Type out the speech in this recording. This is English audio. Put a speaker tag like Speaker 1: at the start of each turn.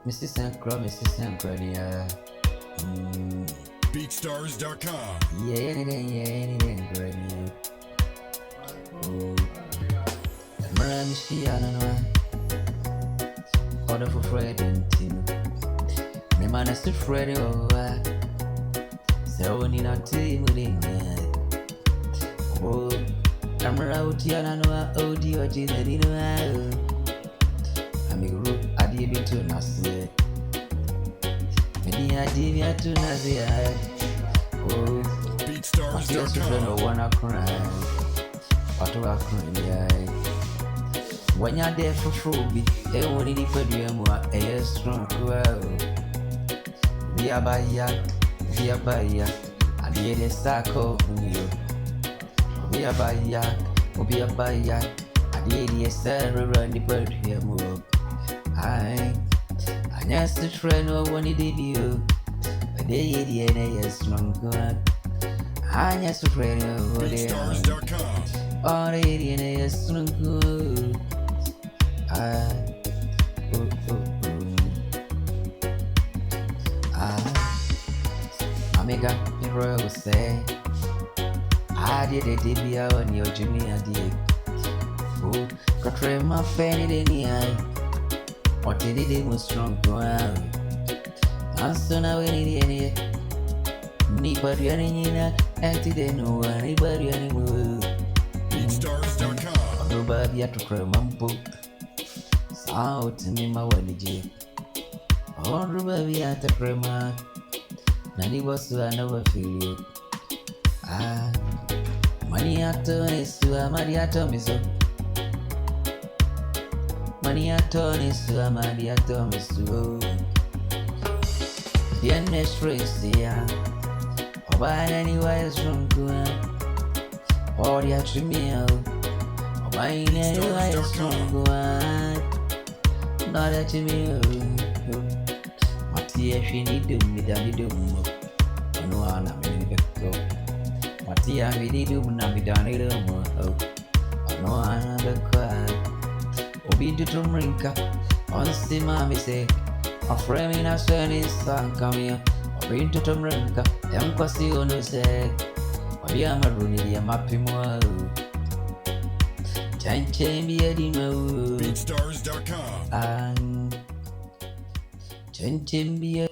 Speaker 1: Mrs. Sankra, yeah.
Speaker 2: BeatStars.com.
Speaker 1: Yeah, granny. Oh, Maram, she, I don't know. Order for Fred and Tim. My man is to Freddy, oh, so when you're not team with him, oh, I'm out here, I know, oh, dear, Gina, I'm a group, I did it to Nazi. Many I did it to Nazi. Oh,
Speaker 2: BeatStars.com.
Speaker 1: no one cry. What do I cry? When you're there for Fruby, they won't need for you more. A strong crowd. We are by yak, and the other circle. We are by yak, and the other circle run the bird here more. I just a friend of one did you, but they is strong good. I just a friend of what they are.
Speaker 2: BeatStars.com.
Speaker 1: All the idiot is strong good. Amiga, the royal say, I did a debut on your junior day. Oh, got my penny in the eye. What did it was strong ground? I'm so now in any anybody anti they know anybody anymore.
Speaker 2: BeatStars.com.
Speaker 1: Nobody had to cry mambo. Out to me, my wallet. All nobody had to cry my. Nani was to I never feel it. Money attorn is to a money attorn is up. Money attorn is to a money attorn is to. The next race, yeah. Or by anywhere is from good. Or the actual meal. Or by anywhere is from good. Not that you mean. Matia, she need to me, daddy do. No one, I'm in the go. Matia, we did do, not be done it. No one, the cry. Obi to Tumrinka. On the mammy say, a frame in a son is son come here. Obi to Tumrinka. Them pussy on the say, Obi am a runny, a mappy mo. Chain be a demo.
Speaker 2: BeatStars.com.
Speaker 1: Chain be a